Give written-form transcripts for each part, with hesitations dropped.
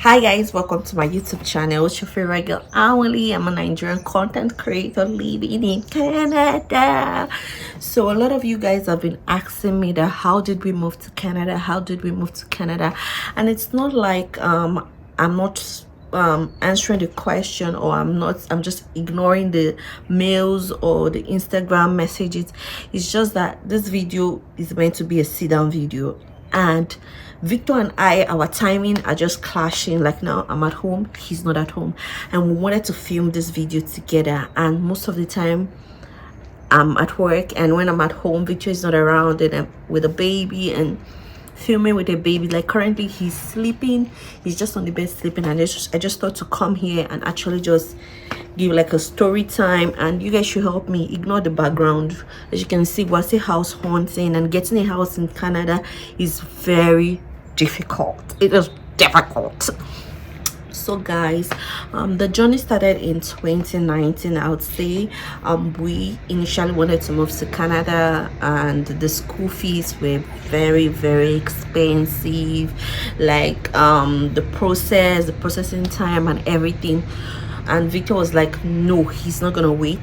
Hi guys, welcome to my YouTube channel. It's your favorite girl Awali. I'm a Nigerian content creator living in Canada. So a lot of you guys have been asking me that how did we move to Canada? How did we move to Canada? And it's not like I'm not answering the question, or I'm just ignoring the mails or the Instagram messages. It's just that this video is meant to be a sit down video, and Victor and I, our timing are just clashing. Like now I'm at home, he's not at home, and we wanted to film this video together. And most of the time I'm at work, and when I'm at home, Victor is not around, and I'm with a baby and filming with a baby. Like currently he's sleeping, he's just on the bed sleeping, and I just thought to come here and actually just give like a story time, and you guys should help me ignore the background. As you can see, we're still house hunting, and getting a house in Canada is very difficult. It is difficult. So guys, the journey started in 2019. I would say we initially wanted to move to Canada, and the school fees were very expensive. Like the processing time and everything. And Victor was like, no, he's not gonna wait,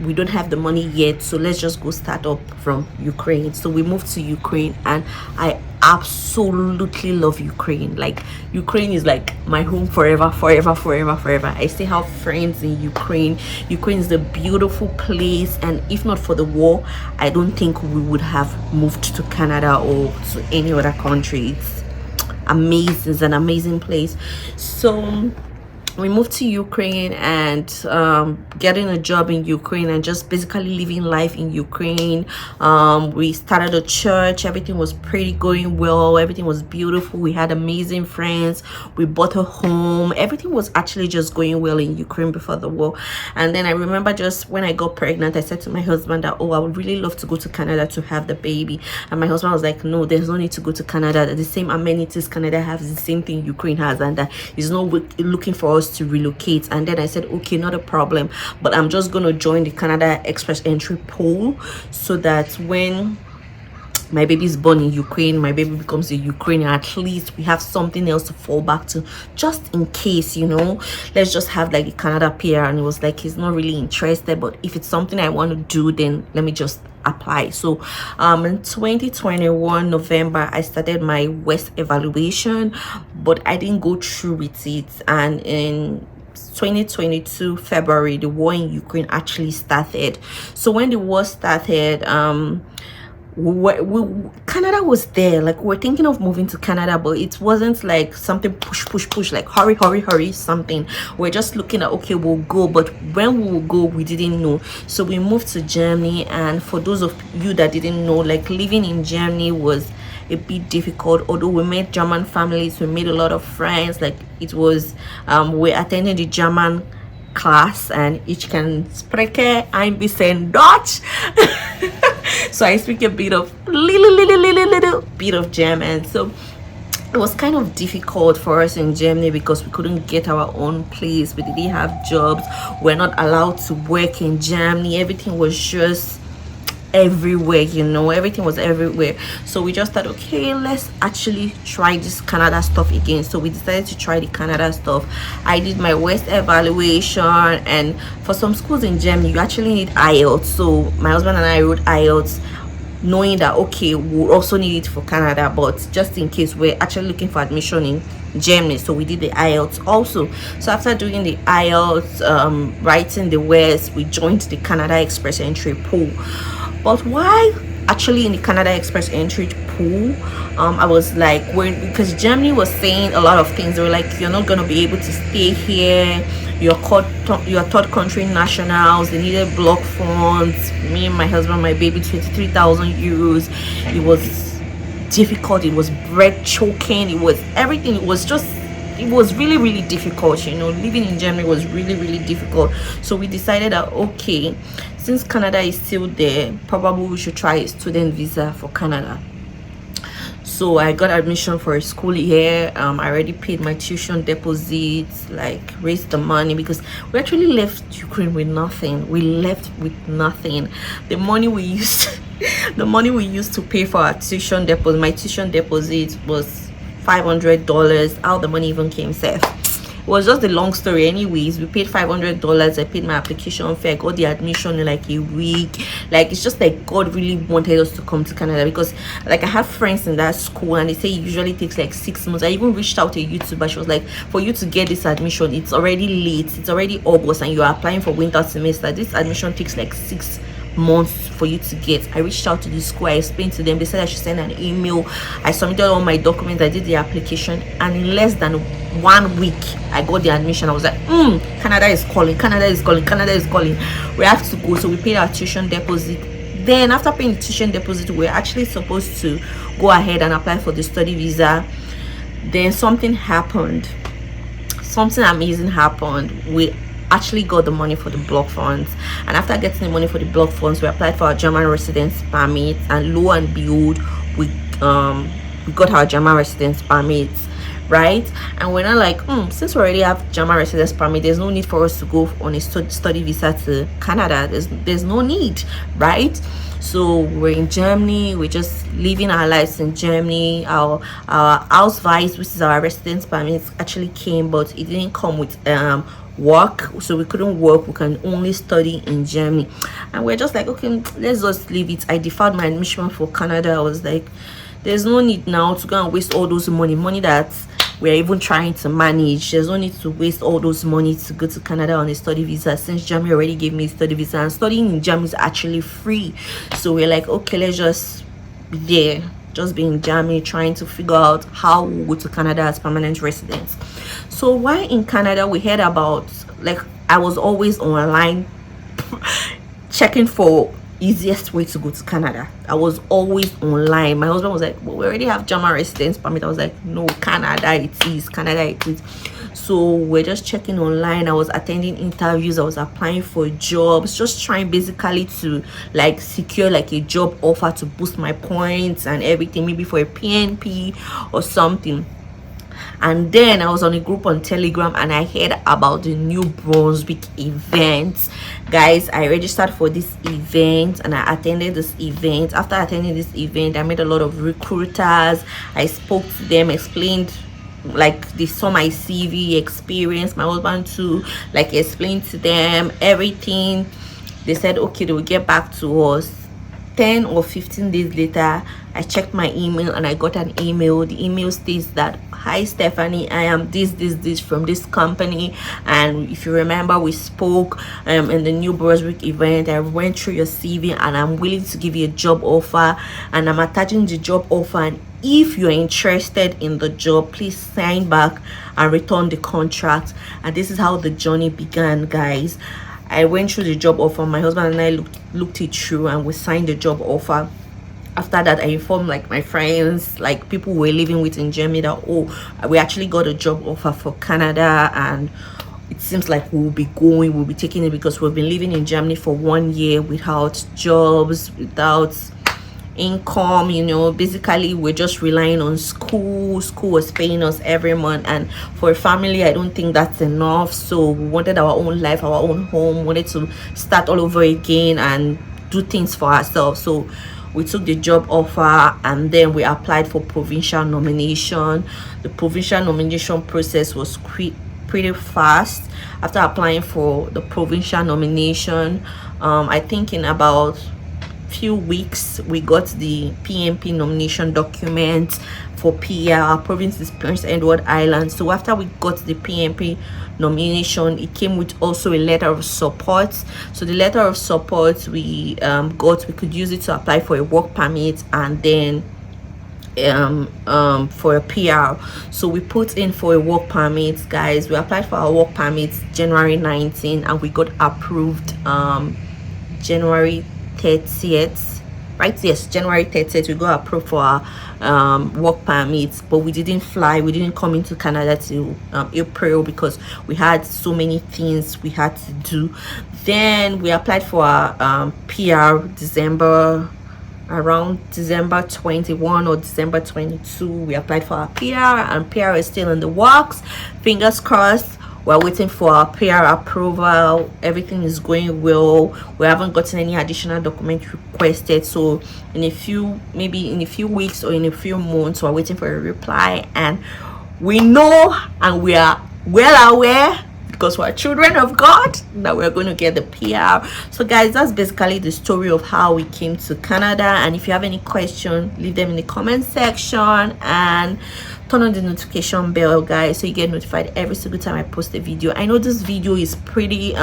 we don't have the money yet, so let's just go start up from Ukraine. So we moved to Ukraine, and I absolutely love Ukraine. Like Ukraine is like my home forever. I still have friends in Ukraine. Ukraine is a beautiful place, and if not for the war, I don't think we would have moved to Canada or to any other country. It's amazing. It's an amazing place. So we moved to Ukraine, and getting a job in Ukraine, and just basically living life in Ukraine. We started a church. Everything was pretty going well. Everything was beautiful. We had amazing friends. We bought a home. Everything was actually just going well in Ukraine before the war. And then I remember just when I got pregnant, I said to my husband that, oh, I would really love to go to Canada to have the baby. And my husband was like, no, there's no need to go to Canada. The same amenities Canada has, the same thing Ukraine has, and that he's not looking for us to relocate. And then I said, okay, not a problem, but I'm just going to join the Canada Express Entry pool, so that when my baby is born in Ukraine, my baby becomes a Ukrainian, at least we have something else to fall back to, just in case, you know. Let's just have like the Canada PR. And it was like, he's not really interested, but if it's something I want to do, then let me just apply. So in 2021 November, I started my West evaluation, but I didn't go through with it. And in 2022 February, the war in Ukraine actually started. So when the war started, Canada was there. Like we're thinking of moving to Canada, but it wasn't like something push like hurry something. We're just looking at, okay, we'll go, but when we will go, we didn't know. So we moved to Germany. And for those of you that didn't know, like living in Germany was a bit difficult. Although we met German families, we made a lot of friends. Like it was we attended the German class, and ich can spreche ein bisschen Deutsch. So I speak a bit of little bit of German. So it was kind of difficult for us in Germany because we couldn't get our own place. We didn't have jobs. We're not allowed to work in Germany. Everything was just everywhere, you know. Everything was everywhere. So we just thought, okay, let's actually try this Canada stuff again. So we decided to try the Canada stuff. I did my West evaluation, and for some schools in Germany you actually need IELTS. So my husband and I wrote IELTS, knowing that okay, we'll also need it for Canada, but just in case, we're actually looking for admission in Germany. So we did the IELTS also. So after doing the IELTS, writing the West, we joined the Canada Express Entry pool. But why actually in the Canada Express Entry pool? I was like, because Germany was saying a lot of things. They were like, you're not going to be able to stay here. You're third country nationals. They needed block funds. Me and my husband, my baby, 23,000 euros. It was difficult. It was bread choking. It was everything. It was really difficult, you know. Living in Germany was really difficult. So we decided that okay, since Canada is still there, probably we should try a student visa for Canada. So I got admission for a school here. I already paid my tuition deposits, like raised the money, because we actually left Ukraine with nothing. We left with nothing. The money we used to pay for our tuition deposit, my tuition deposit was $500. How the money even came safe, it was just a long story. Anyways, we paid $500. I paid my application fee. I got the admission in like a week. Like, it's just like God really wanted us to come to Canada, because like I have friends in that school and they say it usually takes like 6 months. I even reached out to a YouTuber. She was like, for you to get this admission, it's already late, it's already August and you are applying for winter semester. This admission takes like 6 months for you to get. I reached out to the school, I explained to them, they said I should send an email. I submitted all my documents, I did the application, and in less than 1 week I got the admission. I was like, Canada is calling, Canada is calling, Canada is calling, we have to go. So we paid our tuition deposit. Then after paying the tuition deposit, we're actually supposed to go ahead and apply for the study visa. Then something happened, something amazing happened. We actually got the money for the block funds, and after getting the money for the block funds, we applied for our German residence permit, and lo and behold, we got our German residence permit, right? And we're not like, since we already have German residence permit, there's no need for us to go on a study visa to Canada. There's no need, right? So we're in Germany, we're just living our lives in Germany. Our house vice, which is our residence permit, actually came, but it didn't come with work, so we couldn't work. We can only study in Germany, and we're just like, okay, let's just leave it. I deferred my admission for Canada. I was like, there's no need now to go and waste all those money that we're even trying to manage. There's no need to waste all those money to go to Canada on a study visa, since Germany already gave me a study visa, and studying in Germany is actually free. So we're like, okay, let's just be there, just be in Germany, trying to figure out how we'll go to Canada as permanent residents. So while in Canada, we heard about, like, I was always online checking for easiest way to go to Canada. I was always online. My husband was like, well, we already have German residence permit. I was like, no, Canada it is, Canada it is. So we're just checking online. I was attending interviews, I was applying for jobs, just trying basically to like secure like a job offer to boost my points and everything, maybe for a PNP or something. And then I was on a group on Telegram, and I heard about the new Brunswick event. Guys, I registered for this event and I attended this event. After attending this event, I met a lot of recruiters. I spoke to them, explained, like, they saw my CV experience, my husband too, like, explained to them everything. They said okay, they will get back to us. 10 or 15 days later, I checked my email and I got an email. The email states that, hi Stephanie, I am this from this company, and if you remember, we spoke in the new Brunswick event. I went through your CV and I'm willing to give you a job offer, and I'm attaching the job offer, and if you're interested in the job, please sign back and return the contract. And this is how the journey began, guys. I went through the job offer, my husband and I looked it through, and we signed the job offer. After that, I informed like my friends, like people we're living with in Germany, that we actually got a job offer for Canada, and it seems like we'll be taking it, because we've been living in Germany for 1 year without jobs, without income, you know. Basically, we're just relying on school was paying us every month, and for a family, I don't think that's enough. So we wanted our own life, our own home, wanted to start all over again and do things for ourselves. So we took the job offer, and then we applied for provincial nomination. The provincial nomination process was pretty fast. After applying for the provincial nomination, I think in about few weeks we got the PNP nomination document for PR. Our province is Prince Edward Island. So after we got the PNP nomination, it came with also a letter of support. So the letter of support we could use it to apply for a work permit, and then for a PR. So we put in for a work permit, guys. We applied for our work permit January 19, and we got approved January 30th, right? Yes, January 30th we got approved for our work permits, but we didn't fly, we didn't come into Canada till April, because we had so many things we had to do. Then we applied for our PR around December 21 or December 22. We applied for our PR, and PR is still in the works. Fingers crossed we're waiting for our PR approval. Everything is going well. We haven't gotten any additional document requested, so in a few weeks or in a few months, we're waiting for a reply. And we know, and we are well aware, because we're children of God, that we're going to get the PR. So guys, that's basically the story of how we came to Canada. And if you have any question, leave them in the comment section and turn on the notification bell, guys, so you get notified every single time I post a video. I know this video is pretty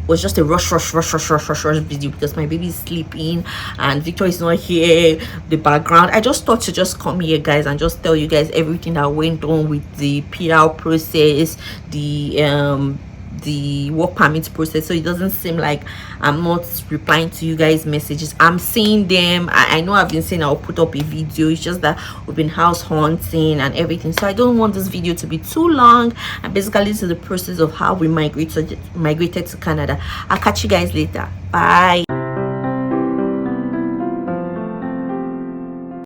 was just a rush video because my baby is sleeping and Victor is not here. The background, I just thought to just come here, guys, and just tell you guys everything that went on with the PR process, the work permit process, so it doesn't seem like I'm not replying to you guys messages. I'm seeing them. I know I've been saying I'll put up a video. It's just that we've been house hunting and everything, so I don't want this video to be too long. And basically this is the process of how we migrated to Canada. I'll catch you guys later. Bye.